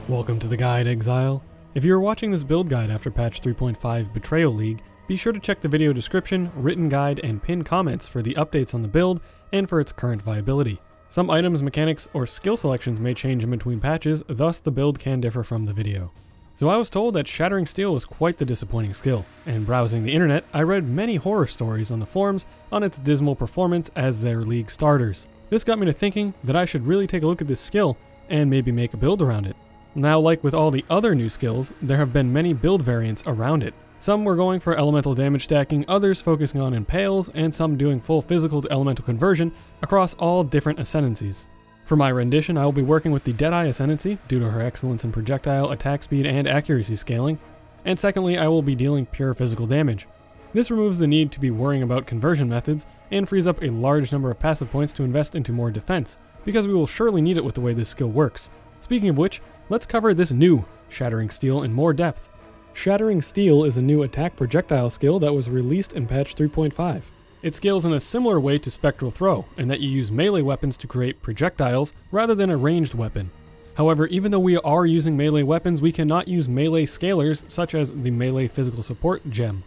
Welcome to the guide, Exile. If you are watching this build guide after patch 3.5 Betrayal League, be sure to check the video description, written guide, and pinned comments for the updates on the build and for its current viability. Some items, mechanics, or skill selections may change in between patches, thus the build can differ from the video. So I was told that Shattering Steel was quite the disappointing skill, and browsing the internet, I read many horror stories on the forums on its dismal performance as their league starters. This got me to thinking that I should really take a look at this skill and maybe make a build around it. Now, like with all the other new skills, there have been many build variants around it. Some were going for elemental damage stacking, others focusing on impales, and some doing full physical to elemental conversion across all different ascendancies. For my rendition, I will be working with the Deadeye Ascendancy due to her excellence in projectile, attack speed, and accuracy scaling, and secondly, I will be dealing pure physical damage. This removes the need to be worrying about conversion methods, and frees up a large number of passive points to invest into more defense, because we will surely need it with the way this skill works. Speaking of which, let's cover this new Shattering Steel in more depth. Shattering Steel is a new attack projectile skill that was released in patch 3.5. It scales in a similar way to Spectral Throw, in that you use melee weapons to create projectiles rather than a ranged weapon. However, even though we are using melee weapons, we cannot use melee scalers such as the melee physical support gem.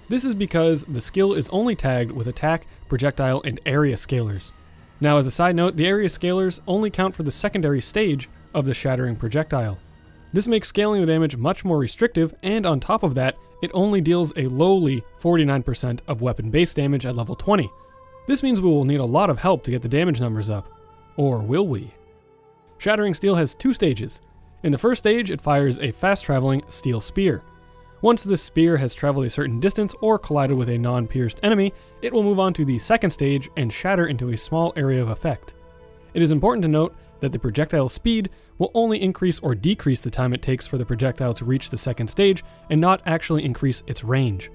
This is because the skill is only tagged with attack, projectile, and area scalers. Now, as a side note, the area scalers only count for the secondary stage of the shattering projectile. This makes scaling the damage much more restrictive, and on top of that, it only deals a lowly 49% of weapon base damage at level 20. This means we will need a lot of help to get the damage numbers up. Or will we? Shattering Steel has two stages. In the first stage, it fires a fast-traveling steel spear. Once this spear has traveled a certain distance or collided with a non-pierced enemy, it will move on to the second stage and shatter into a small area of effect. It is important to note that the projectile speed will only increase or decrease the time it takes for the projectile to reach the second stage and not actually increase its range.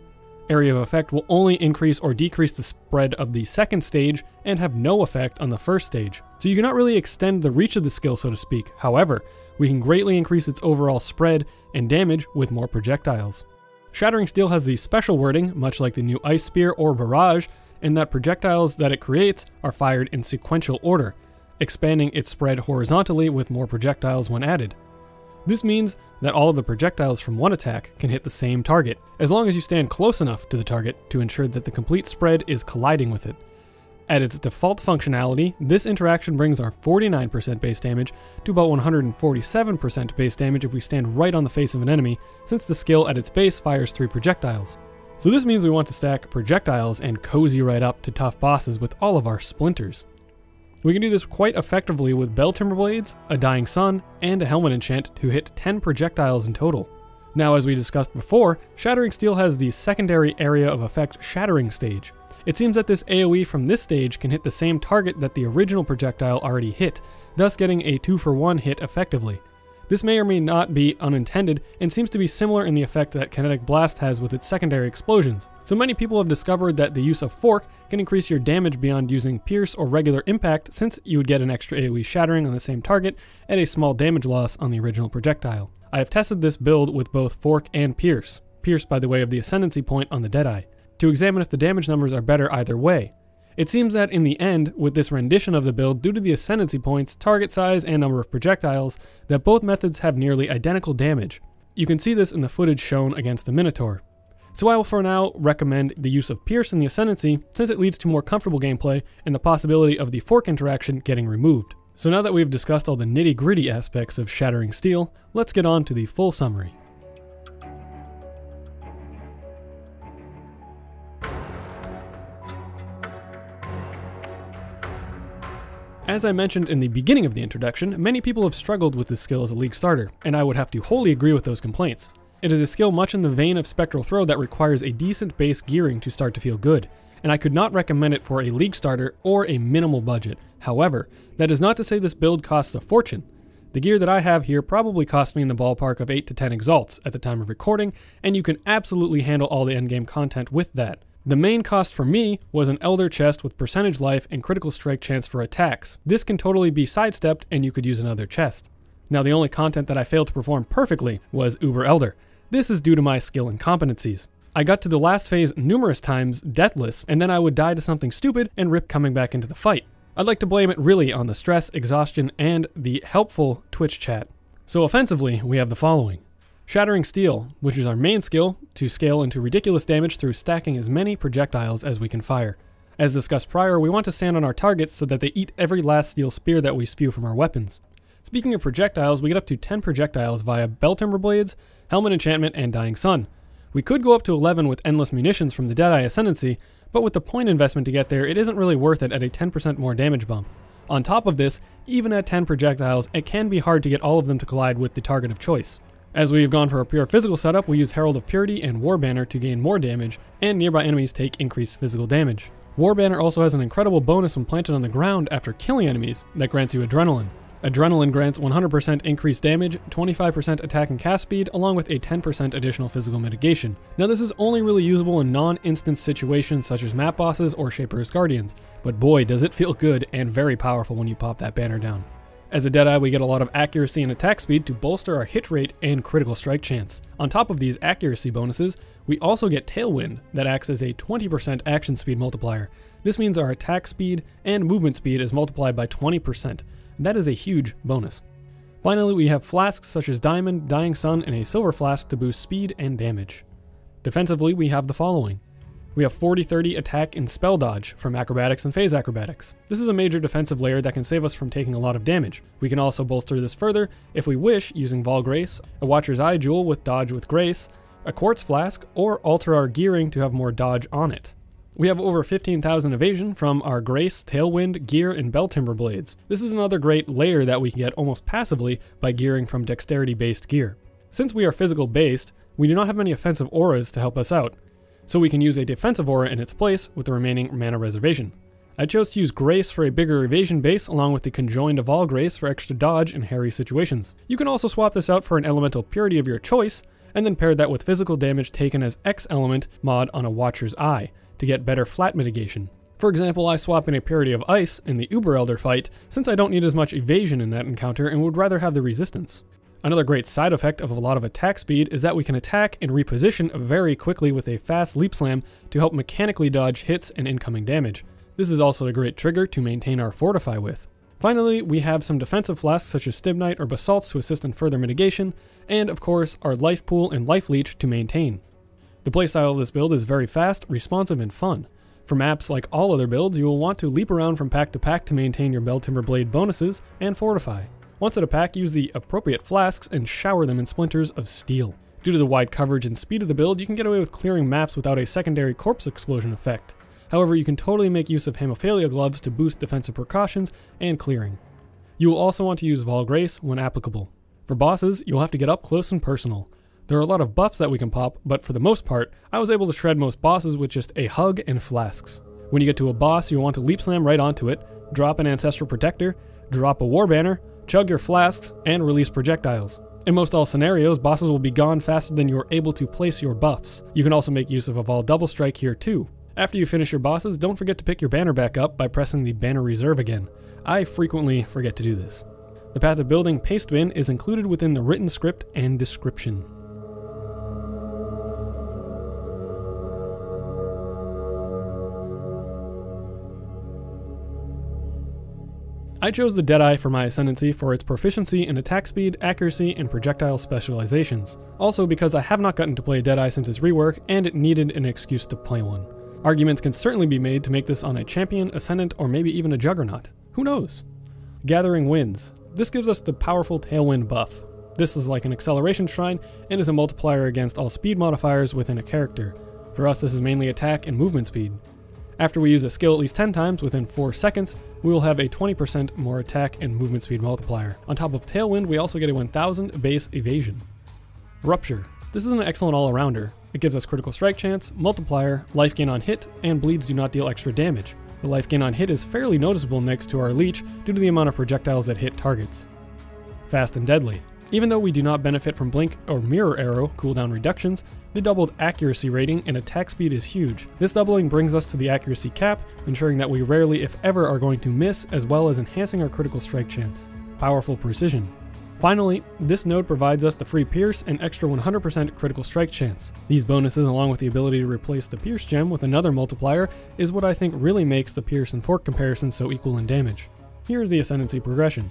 Area of effect will only increase or decrease the spread of the second stage and have no effect on the first stage. So you cannot really extend the reach of the skill, so to speak. However, we can greatly increase its overall spread and damage with more projectiles. Shattering Steel has the special wording, much like the new Ice Spear or Barrage, in that projectiles that it creates are fired in sequential order, expanding its spread horizontally with more projectiles when added. This means that all of the projectiles from one attack can hit the same target, as long as you stand close enough to the target to ensure that the complete spread is colliding with it. At its default functionality, this interaction brings our 49% base damage to about 147% base damage if we stand right on the face of an enemy, since the skill at its base fires 3 projectiles. So this means we want to stack projectiles and cozy right up to tough bosses with all of our splinters. We can do this quite effectively with Bell Timber Blades, a Dying Sun, and a Helmet Enchant to hit 10 projectiles in total. Now, as we discussed before, Shattering Steel has the secondary area of effect Shattering stage. It seems that this AoE from this stage can hit the same target that the original projectile already hit, thus getting a 2-for-1 hit effectively. This may or may not be unintended, and seems to be similar in the effect that Kinetic Blast has with its secondary explosions. So many people have discovered that the use of Fork can increase your damage beyond using Pierce or regular Impact, since you would get an extra AoE shattering on the same target at a small damage loss on the original projectile. I have tested this build with both Fork and Pierce, Pierce by the way of the Ascendancy point on the Deadeye, to examine if the damage numbers are better either way. It seems that in the end, with this rendition of the build, due to the Ascendancy points, target size, and number of projectiles, that both methods have nearly identical damage. You can see this in the footage shown against the Minotaur. So I will for now recommend the use of Pierce in the Ascendancy, since it leads to more comfortable gameplay and the possibility of the Fork interaction getting removed. So now that we've discussed all the nitty-gritty aspects of Shattering Steel, let's get on to the full summary. As I mentioned in the beginning of the introduction, many people have struggled with this skill as a league starter, and I would have to wholly agree with those complaints. It is a skill much in the vein of Spectral Throw that requires a decent base gearing to start to feel good, and I could not recommend it for a league starter or a minimal budget. However, that is not to say this build costs a fortune. The gear that I have here probably cost me in the ballpark of 8 to 10 exalts at the time of recording, and you can absolutely handle all the endgame content with that. The main cost for me was an Elder chest with percentage life and critical strike chance for attacks. This can totally be sidestepped and you could use another chest. Now, the only content that I failed to perform perfectly was Uber Elder. This is due to my skill and competencies. I got to the last phase numerous times deathless, and then I would die to something stupid and rip coming back into the fight. I'd like to blame it really on the stress, exhaustion, and the helpful Twitch chat. So offensively, we have the following. Shattering Steel, which is our main skill to scale into ridiculous damage through stacking as many projectiles as we can fire. As discussed prior, we want to stand on our targets so that they eat every last steel spear that we spew from our weapons. Speaking of projectiles, we get up to 10 projectiles via Bell Timber Blades, Helmet Enchantment, and Dying Sun. We could go up to 11 with Endless Munitions from the Deadeye Ascendancy, but with the point investment to get there, it isn't really worth it at a 10% more damage bump. On top of this, even at 10 projectiles, it can be hard to get all of them to collide with the target of choice. As we've gone for a pure physical setup, we use Herald of Purity and War Banner to gain more damage, and nearby enemies take increased physical damage. War Banner also has an incredible bonus when planted on the ground after killing enemies that grants you Adrenaline. Adrenaline grants 100% increased damage, 25% attack and cast speed, along with a 10% additional physical mitigation. Now this is only really usable in non-instance situations such as map bosses or Shaper's Guardians, but boy does it feel good and very powerful when you pop that banner down. As a Deadeye, we get a lot of accuracy and attack speed to bolster our hit rate and critical strike chance. On top of these accuracy bonuses, we also get Tailwind that acts as a 20% action speed multiplier. This means our attack speed and movement speed is multiplied by 20%. That is a huge bonus. Finally, we have flasks such as Diamond, Dying Sun, and a Silver Flask to boost speed and damage. Defensively, we have the following. We have 40-30 attack and spell dodge from acrobatics and phase acrobatics. This is a major defensive layer that can save us from taking a lot of damage. We can also bolster this further if we wish using Vol Grace, a Watcher's Eye Jewel with dodge with grace, a Quartz Flask, or alter our gearing to have more dodge on it. We have over 15,000 evasion from our Grace, Tailwind, Gear, and Bell Timber Blades. This is another great layer that we can get almost passively by gearing from dexterity-based gear. Since we are physical-based, we do not have any offensive auras to help us out, so we can use a defensive aura in its place with the remaining mana reservation. I chose to use Grace for a bigger evasion base along with the conjoined Evolve Grace for extra dodge in hairy situations. You can also swap this out for an elemental purity of your choice, and then pair that with physical damage taken as X element mod on a Watcher's Eye to get better flat mitigation. For example, I swap in a Purity of Ice in the Uber Elder fight since I don't need as much evasion in that encounter and would rather have the resistance. Another great side effect of a lot of attack speed is that we can attack and reposition very quickly with a fast leap slam to help mechanically dodge hits and incoming damage. This is also a great trigger to maintain our Fortify with. Finally, we have some defensive flasks such as Stibnite or Basalts to assist in further mitigation, and of course our Life Pool and Life Leech to maintain. The playstyle of this build is very fast, responsive, and fun. For maps like all other builds, you will want to leap around from pack to pack to maintain your Bell Timber Blade bonuses and fortify. Once at a pack, use the appropriate flasks and shower them in splinters of steel. Due to the wide coverage and speed of the build, you can get away with clearing maps without a secondary corpse explosion effect. However, you can totally make use of Hemophilia gloves to boost defensive precautions and clearing. You will also want to use Vol Grace when applicable. For bosses, you'll have to get up close and personal. There are a lot of buffs that we can pop, but for the most part, I was able to shred most bosses with just a hug and flasks. When you get to a boss, you'll want to leap slam right onto it, drop an Ancestral Protector, drop a War Banner, chug your flasks, and release projectiles. In most all scenarios, bosses will be gone faster than you're able to place your buffs. You can also make use of a Vol Double Strike here too. After you finish your bosses, don't forget to pick your banner back up by pressing the Banner Reserve again. I frequently forget to do this. The path of building Paste Bin is included within the written script and description. I chose the Deadeye for my Ascendancy for its proficiency in attack speed, accuracy, and projectile specializations. Also because I have not gotten to play Deadeye since its rework, and it needed an excuse to play one. Arguments can certainly be made to make this on a Champion, Ascendant, or maybe even a Juggernaut. Who knows? Gathering Winds. This gives us the powerful Tailwind buff. This is like an acceleration shrine, and is a multiplier against all speed modifiers within a character. For us, this is mainly attack and movement speed. After we use a skill at least 10 times within 4 seconds, we will have a 20% more attack and movement speed multiplier. On top of Tailwind, we also get a 1000 base evasion. Rupture. This is an excellent all-arounder. It gives us critical strike chance, multiplier, life gain on hit, and bleeds do not deal extra damage. The life gain on hit is fairly noticeable next to our leech due to the amount of projectiles that hit targets. Fast and deadly. Even though we do not benefit from Blink or Mirror Arrow cooldown reductions, the doubled accuracy rating and attack speed is huge. This doubling brings us to the accuracy cap, ensuring that we rarely if ever are going to miss, as well as enhancing our critical strike chance. Powerful precision. Finally, this node provides us the free Pierce and extra 100% critical strike chance. These bonuses, along with the ability to replace the Pierce gem with another multiplier, is what I think really makes the Pierce and Fork comparison so equal in damage. Here is the Ascendancy progression.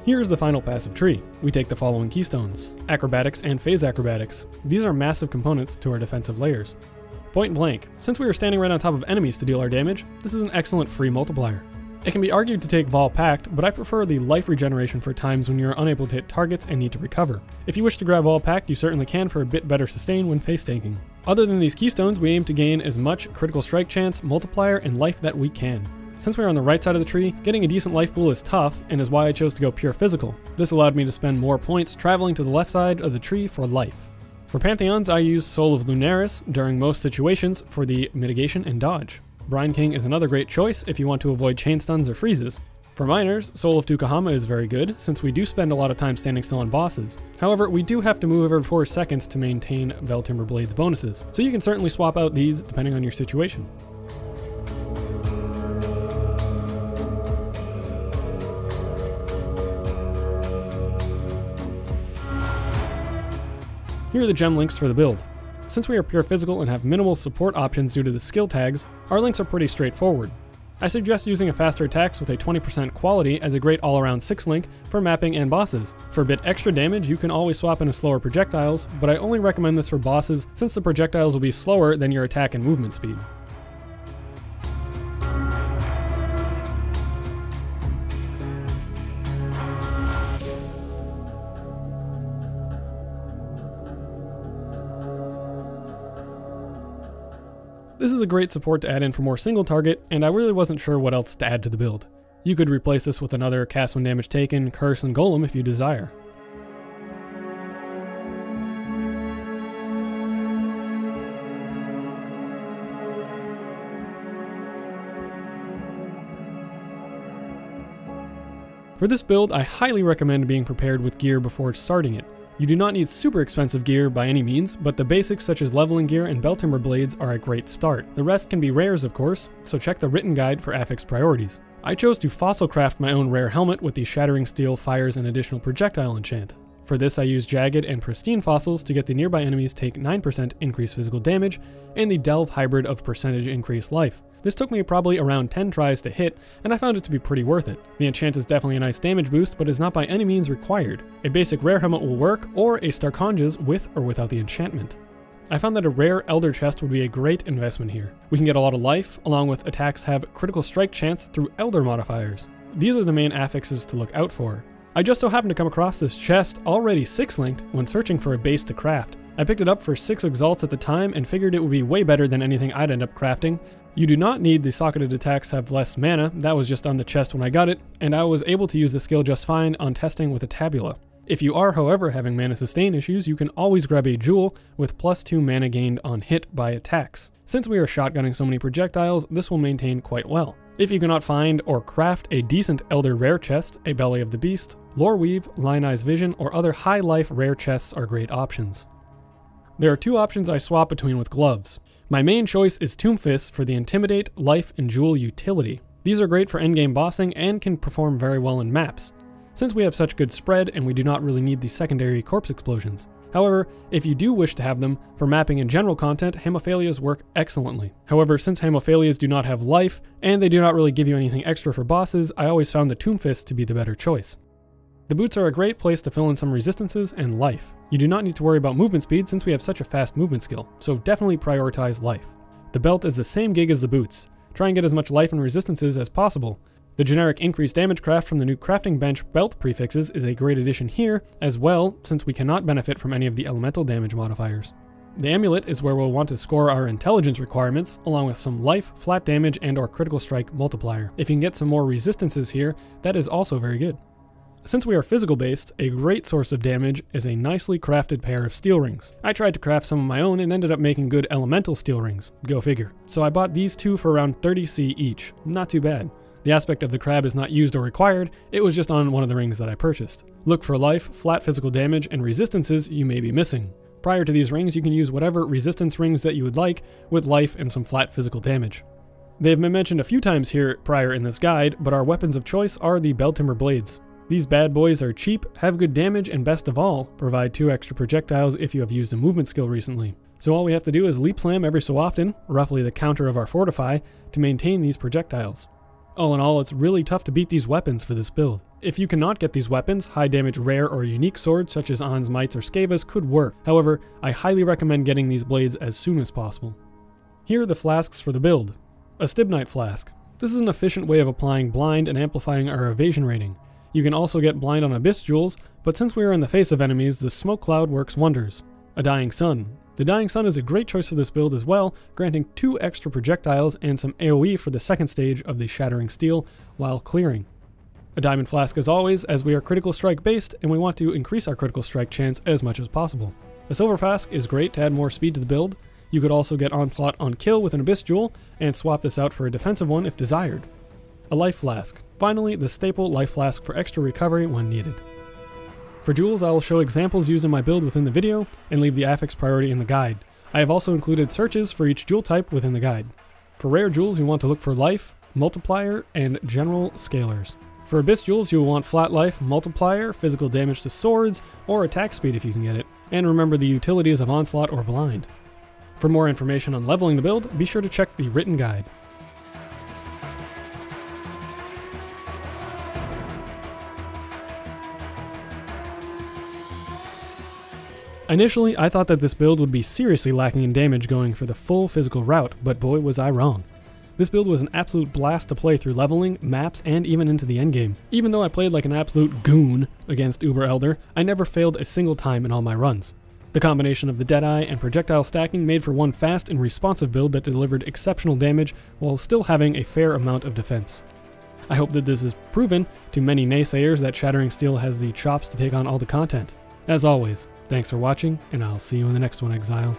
Here's the final passive tree. We take the following keystones: Acrobatics and Phase Acrobatics. These are massive components to our defensive layers. Point Blank. Since we are standing right on top of enemies to deal our damage, this is an excellent free multiplier. It can be argued to take Vol Pact, but I prefer the life regeneration for times when you are unable to hit targets and need to recover. If you wish to grab Vol Pact, you certainly can for a bit better sustain when face tanking. Other than these keystones, we aim to gain as much critical strike chance, multiplier, and life that we can. Since we are on the right side of the tree, getting a decent life pool is tough, and is why I chose to go pure physical. This allowed me to spend more points traveling to the left side of the tree for life. For Pantheons, I use Soul of Lunaris during most situations for the mitigation and dodge. Brine King is another great choice if you want to avoid chain stuns or freezes. For miners, Soul of Tukahama is very good, since we do spend a lot of time standing still on bosses. However, we do have to move every 4 seconds to maintain Belltimber Blade's bonuses, so you can certainly swap out these depending on your situation. Here are the gem links for the build. Since we are pure physical and have minimal support options due to the skill tags, our links are pretty straightforward. I suggest using a faster attacks with a 20% quality as a great all-around 6 link for mapping and bosses. For a bit extra damage, you can always swap in a slower projectiles, but I only recommend this for bosses since the projectiles will be slower than your attack and movement speed. This is a great support to add in for more single target, and I really wasn't sure what else to add to the build. You could replace this with another cast when damage taken, curse, and golem if you desire. For this build, I highly recommend being prepared with gear before starting it. You do not need super expensive gear by any means, but the basics such as leveling gear and Belltimber blades are a great start. The rest can be rares of course, so check the written guide for affix priorities. I chose to fossil craft my own rare helmet with the Shattering Steel fires and additional projectile enchant. For this I used Jagged and Pristine fossils to get the nearby enemies take 9% increased physical damage, and the Delve hybrid of percentage increased life. This took me probably around 10 tries to hit, and I found it to be pretty worth it. The enchant is definitely a nice damage boost, but is not by any means required. A basic rare helmet will work, or a Starkonja's with or without the enchantment. I found that a rare Elder chest would be a great investment here. We can get a lot of life, along with attacks have critical strike chance through Elder modifiers. These are the main affixes to look out for. I just so happened to come across this chest already 6-linked when searching for a base to craft. I picked it up for 6 exalts at the time and figured it would be way better than anything I'd end up crafting. You do not need the socketed attacks have less mana, that was just on the chest when I got it, and I was able to use the skill just fine on testing with a tabula. If you are, however, having mana sustain issues, you can always grab a jewel with +2 mana gained on hit by attacks. Since we are shotgunning so many projectiles, this will maintain quite well. If you cannot find or craft a decent Elder rare chest, a Belly of the Beast, Loreweave, Lionized Vision, or other high life rare chests are great options. There are 2 options I swap between with gloves. My main choice is Tomb Fists for the Intimidate, Life, and Jewel utility. These are great for endgame bossing and can perform very well in maps, since we have such good spread and we do not really need the secondary corpse explosions. However, if you do wish to have them, for mapping and general content, Hemophilias work excellently. However, since Hemophilias do not have life, and they do not really give you anything extra for bosses, I always found the Tomb Fist to be the better choice. The boots are a great place to fill in some resistances and life. You do not need to worry about movement speed since we have such a fast movement skill, so definitely prioritize life. The belt is the same gig as the boots. Try and get as much life and resistances as possible. The generic increased damage craft from the new crafting bench belt prefixes is a great addition here as well, since we cannot benefit from any of the elemental damage modifiers. The amulet is where we'll want to score our intelligence requirements, along with some life, flat damage, and or critical strike multiplier. If you can get some more resistances here, that is also very good. Since we are physical based, a great source of damage is a nicely crafted pair of steel rings. I tried to craft some of my own and ended up making good elemental steel rings, go figure. So I bought these 2 for around 30C each, not too bad. The aspect of the crab is not used or required, it was just on one of the rings that I purchased. Look for life, flat physical damage, and resistances you may be missing. Prior to these rings, you can use whatever resistance rings that you would like, with life and some flat physical damage. They have been mentioned a few times here prior in this guide, but our weapons of choice are the Belltimber blades. These bad boys are cheap, have good damage, and best of all, provide 2 extra projectiles if you have used a movement skill recently. So all we have to do is leap slam every so often, roughly the counter of our fortify, to maintain these projectiles. All in all, it's really tough to beat these weapons for this build. If you cannot get these weapons, high damage rare or unique swords such as On's Mites or Scavas could work. However, I highly recommend getting these blades as soon as possible. Here are the flasks for the build. A Stibnite Flask. This is an efficient way of applying blind and amplifying our evasion rating. You can also get blind on Abyss Jewels, but since we are in the face of enemies, the smoke cloud works wonders. A Dying Sun. The Dying Sun is a great choice for this build as well, granting 2 extra projectiles and some AoE for the second stage of the Shattering Steel while clearing. A Diamond Flask as always, as we are critical strike based and we want to increase our critical strike chance as much as possible. A Silver Flask is great to add more speed to the build. You could also get Onslaught on kill with an Abyss Jewel and swap this out for a defensive one if desired. A Life Flask. Finally, the staple Life Flask for extra recovery when needed. For jewels, I will show examples used in my build within the video and leave the affix priority in the guide. I have also included searches for each jewel type within the guide. For rare jewels, you want to look for Life, Multiplier, and General Scalers. For Abyss jewels, you will want Flat Life, Multiplier, physical damage to swords, or attack speed if you can get it, and remember the utilities of Onslaught or Blind. For more information on leveling the build, be sure to check the written guide. Initially, I thought that this build would be seriously lacking in damage going for the full physical route, but boy was I wrong. This build was an absolute blast to play through leveling, maps, and even into the endgame. Even though I played like an absolute goon against Uber Elder, I never failed a single time in all my runs. The combination of the Deadeye and projectile stacking made for one fast and responsive build that delivered exceptional damage while still having a fair amount of defense. I hope that this is proven to many naysayers that Shattering Steel has the chops to take on all the content. As always, thanks for watching, and I'll see you in the next one, Exile.